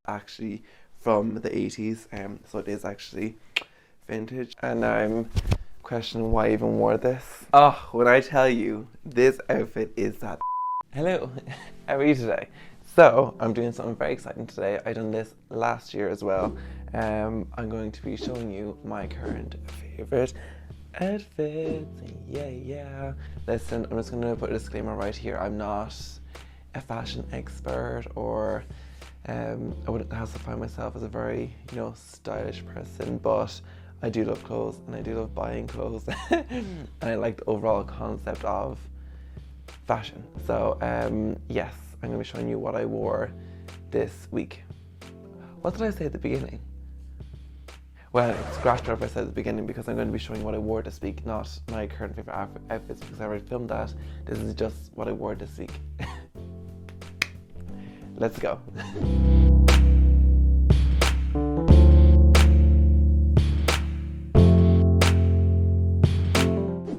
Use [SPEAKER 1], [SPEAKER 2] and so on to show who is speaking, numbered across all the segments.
[SPEAKER 1] actually from the 80s, so it is actually vintage. And I'm questioning why I even wore this. Oh, when I tell you, this outfit is that. Hello, how are you today? So, I'm doing something very exciting today. I done this last year as well. I'm going to be showing you my current favorite outfits. Yeah. Listen, I'm just going to put a disclaimer right here. I'm not a fashion expert, or I wouldn't classify myself as a very, stylish person, but I do love clothes and I do love buying clothes and I like the overall concept of fashion. So yes, I'm going to be showing you what I wore this week. What did I say at the beginning? Well, scratch that if I said at the beginning, because I'm going to be showing you what I wore this week, not my current favorite outfits, because I already filmed that. This is just what I wore this week. Let's go.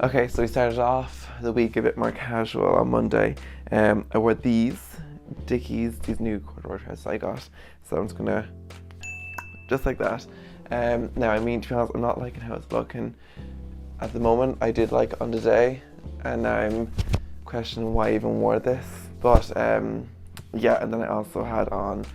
[SPEAKER 1] Okay, so we started off the week a bit more casual on Monday. I wore these Dickies, these new corduroy trousers I got. So I'm just gonna, just like that. Now, I mean, to be honest, I'm not liking how it's looking at the moment. I did like it on the day, and now I'm questioning why I even wore this. But yeah, and then I also had on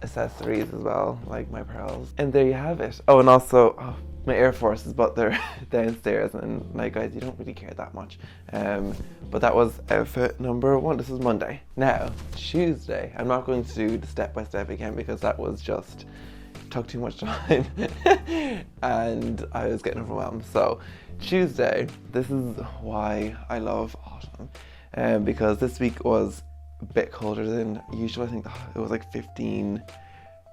[SPEAKER 1] accessories as well, like my pearls. And there you have it. Oh, and also, my Air Forces, but they're downstairs, and like, guys, you don't really care that much. But that was outfit number one. This is Monday. Now, Tuesday, I'm not going to do the step-by-step again because that was just, took too much time and I was getting overwhelmed. So Tuesday, this is why I love autumn, because this week was a bit colder than usual. I think it was like 15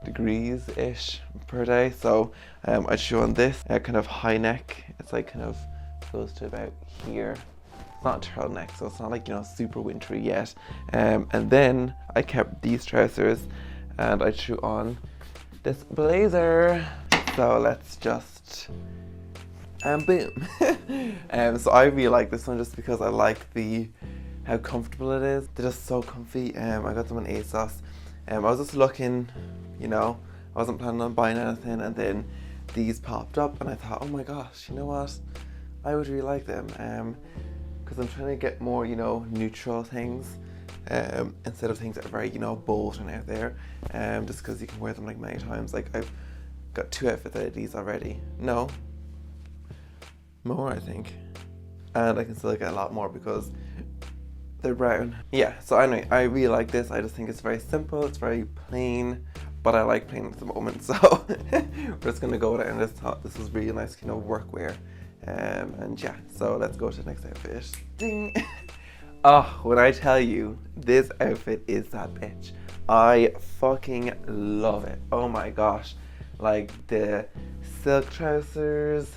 [SPEAKER 1] degrees-ish per day. So I show on this kind of high neck. It's like kind of goes to about here. It's not a turtleneck, so it's not like, super wintry yet. And then I kept these trousers and I threw on this blazer. So let's just, and boom. So I really like this one just because I like how comfortable it is. They're just so comfy. I got them on ASOS. I was just looking, I wasn't planning on buying anything, and then these popped up and I thought, oh my gosh, you know what? I would really like them. Because I'm trying to get more, neutral things. Instead of things that are very, bold and out there. Just because you can wear them like many times. Like, I've got 2 outfits out of these already. No. More, I think. And I can still get a lot more because they're brown. Yeah, so anyway, I really like this. I just think it's very simple, it's very plain, but I like plain at the moment, so we're just gonna go with it. And I just thought this was really nice, workwear. And yeah, so let's go to the next outfit. Ding! Oh, when I tell you, this outfit is that bitch. I fucking love it. Oh my gosh. Like the silk trousers,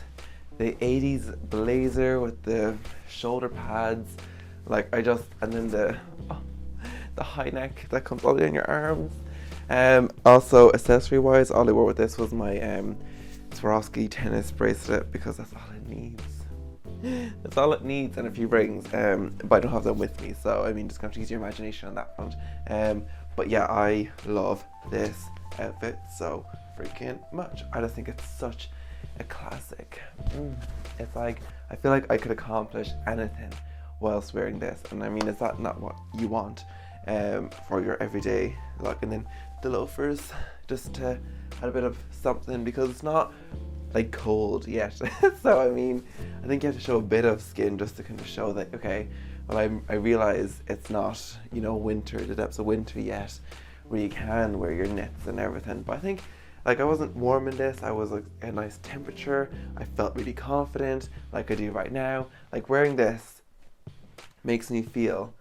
[SPEAKER 1] the 80s blazer with the shoulder pads. Like and then the high neck that comes all the way in your arms. Also, accessory wise, all I wore with this was my Swarovski tennis bracelet, because that's all it needs. That's all it needs, and a few rings, but I don't have them with me, so I mean, just have to use your imagination on that front. But yeah, I love this outfit so freaking much. I just think it's such a classic. It's like, I feel like I could accomplish anything whilst wearing this, and I mean, is that not what you want for your everyday look? And then the loafers, just to add a bit of something, because it's not like cold yet. So I mean, I think you have to show a bit of skin just to kind of show that, okay, well, I realize it's not, winter, the depths of winter yet, where you can wear your knits and everything. But I think, like, I wasn't warm in this. I was like a nice temperature. I felt really confident, like I do right now. Like, wearing this makes me feel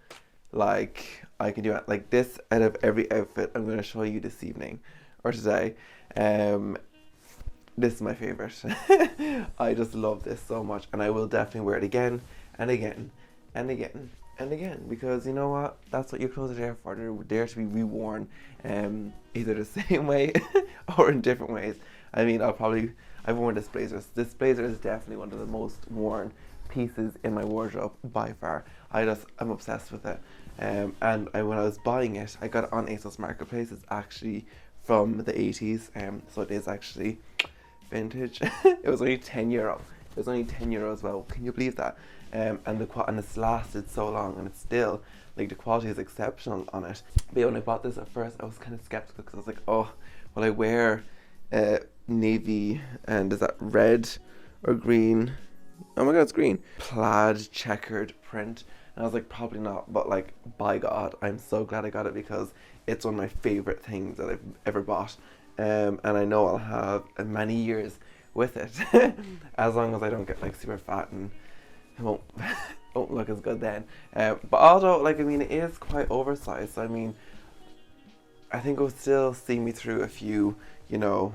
[SPEAKER 1] like I can do it. Like, this out of every outfit I'm going to show you this evening or today, this is my favorite. I just love this so much, and I will definitely wear it again and again and again and again, because you know what? That's what your clothes are there for. They're there to be reworn, either the same way or in different ways. I mean, I've worn this blazer. This blazer is definitely one of the most worn pieces in my wardrobe by far. I'm obsessed with it. And when I was buying it, I got it on ASOS Marketplace. It's actually from the 80s, so it is actually vintage. It was only €10. It was only €10 as well. Can you believe that? And it's lasted so long, and it's still like the quality is exceptional on it. But yeah, when I bought this at first, I was kind of skeptical because I was like, oh, will I wear navy and is that red or green? Oh my god, it's green. Plaid checkered print. And I was like, probably not, but like, by God, I'm so glad I got it because it's one of my favorite things that I've ever bought. And I know I'll have many years with it, as long as I don't get like super fat and it won't look as good then. But although, like, I mean, it is quite oversized, so I mean, I think it will still see me through a few, you know,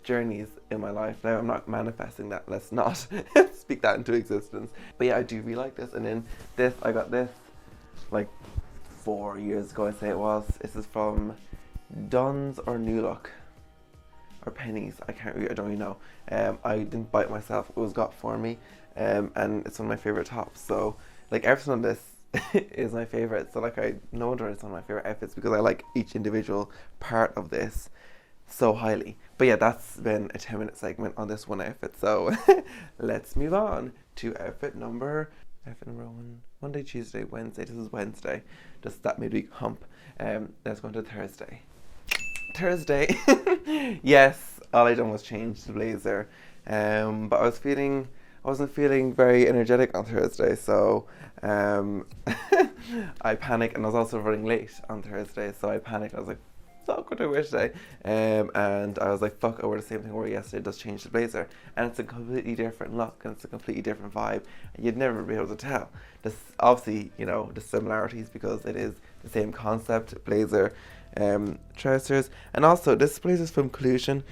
[SPEAKER 1] journeys in my life. Now, I'm not manifesting that, let's not speak that into existence. But yeah, I do really like this. And then this, I got this like 4 years ago, I'd say it was. This is from Dunnes or New Look or Pennies, I don't really know. I didn't buy it myself, it was got for me. And it's one of my favorite tops. So like everything on this is my favorite. So like no wonder it's one of my favorite outfits because I like each individual part of this so highly. But yeah, that's been a 10-minute segment on this one outfit. So let's move on to outfit number one. Monday, Tuesday, Wednesday. This is Wednesday. Just that midweek hump. Let's go into Thursday. Yes, all I done was change the blazer. But I wasn't feeling very energetic on Thursday, so I panicked, and I was also running late on Thursday, so I panicked. I was like, fuck, what do I wear today? And I was like, fuck, I wore the same thing I wore yesterday, just change the blazer. And it's a completely different look, and it's a completely different vibe, and you'd never be able to tell. This obviously, you know, the similarities because it is the same concept, blazer, trousers, and also this blazer's from Collusion.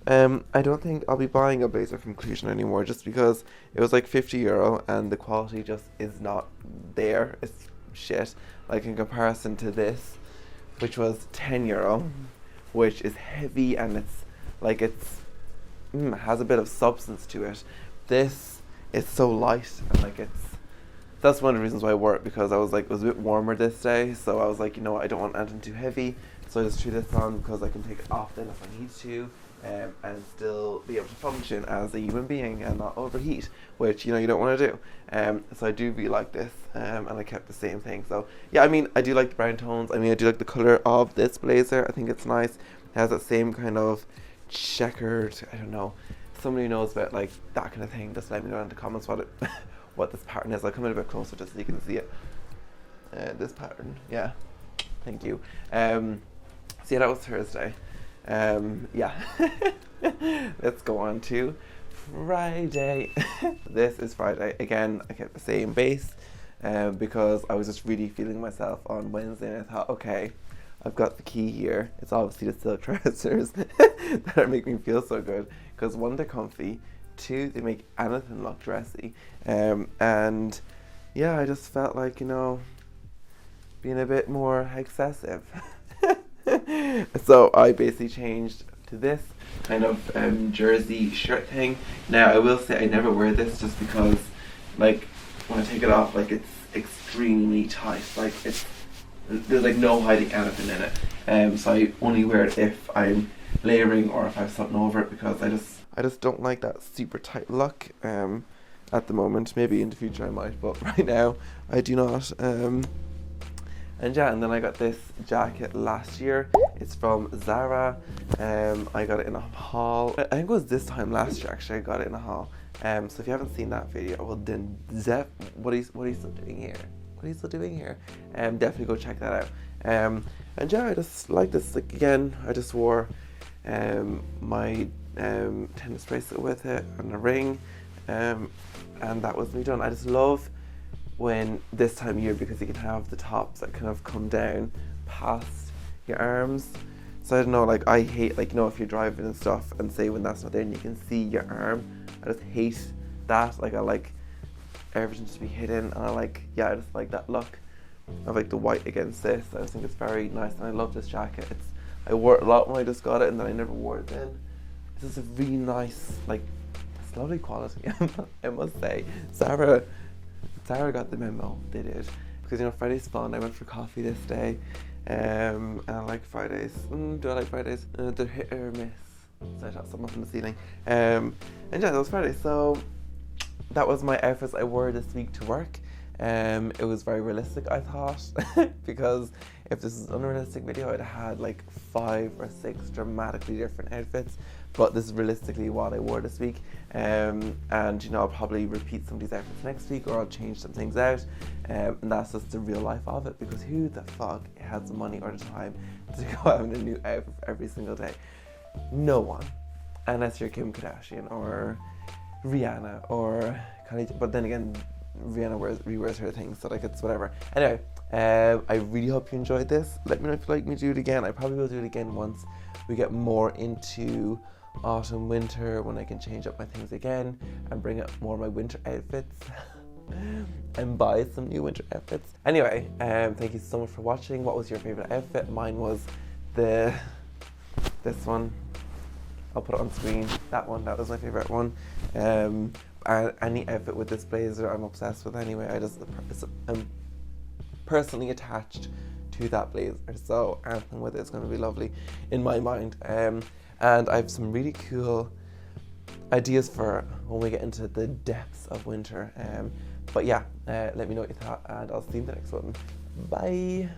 [SPEAKER 1] I don't think I'll be buying a blazer from Collusion anymore just because it was like €50 and the quality just is not there. It's shit. Like in comparison to this, which was €10, which is heavy and it's like has a bit of substance to it. This is so light and like that's one of the reasons why I wore it, because I was like, it was a bit warmer this day, so I was like, you know what, I don't want anything too heavy, so I just threw this on because I can take it off then if I need to. And still be able to function as a human being and not overheat, which, you know, you don't want to do. So I do really like this, and I kept the same thing. So yeah, I mean, I do like the brown tones. I mean, I do like the colour of this blazer. I think it's nice. It has that same kind of checkered, I don't know, somebody who knows about like that kind of thing, just let me know in the comments what this pattern is. I'll come in a bit closer just so you can see it. This pattern, yeah, thank you. So yeah, that was Thursday. Yeah. Let's go on to Friday. This is Friday. Again, I kept the same base because I was just really feeling myself on Wednesday, and I thought, okay, I've got the key here. It's obviously the silk trousers that are making me feel so good because one, they're comfy, two, they make anything look dressy, and yeah, I just felt like, you know, being a bit more excessive. So I basically changed to this kind of jersey shirt thing. Now I will say I never wear this just because, like, when I take it off, like, it's extremely tight. Like, there's like no hiding anything in it. So I only wear it if I'm layering or if I have something over it, because I just don't like that super tight look at the moment. Maybe in the future I might, but right now I do not. And yeah, and then I got this jacket last year. It's from Zara. I got it in a haul. I think it was this time last year actually I got it in a haul. So if you haven't seen that video, well then what are you still doing here? What are you still doing here? Definitely go check that out. And yeah, I just like this. Like, again, I just wore my tennis bracelet with it and a ring, and that was me done. I just love when this time of year, because you can have the tops that kind of come down past your arms. So I don't know, like, I hate, like, you know, if you're driving and stuff and say when that's not there and you can see your arm, I just hate that. Like, I like everything to be hidden, and I just like that look of like the white against this. I just think it's very nice, and I love this jacket. I wore it a lot when I just got it, and then I never wore it then. This is a really nice, like, it's lovely quality, I must say. Sarah got the memo, they did. Because, you know, Friday's fun. I went for coffee this day, And I like Fridays. Do I like Fridays? They're hit or miss. So I shot someone from the ceiling. And yeah, that was Friday. So that was my outfits I wore this week to work. It was very realistic, I thought, because if this is an unrealistic video, I'd had like 5 or 6 dramatically different outfits. But this is realistically what I wore this week. And you know, I'll probably repeat some of these outfits next week, or I'll change some things out. And that's just the real life of it, because who the fuck has the money or the time to go out in a new outfit every single day? No one, unless you're Kim Kardashian or Rihanna or Kylie. But then again, Rihanna rewears her things, so like it's whatever. Anyway, I really hope you enjoyed this. Let me know if you'd like me to do it again. I probably will do it again once we get more into autumn, winter, when I can change up my things again and bring up more of my winter outfits and buy some new winter outfits. Anyway, thank you so much for watching. What was your favorite outfit? Mine was this one. I'll put it on screen. That one, that was my favorite one. Any outfit with this blazer I'm obsessed with anyway. I'm personally attached to that blazer, so anything with it is going to be lovely in my mind. And I have some really cool ideas for when we get into the depths of winter. But yeah, let me know what you thought, and I'll see you in the next one. Bye.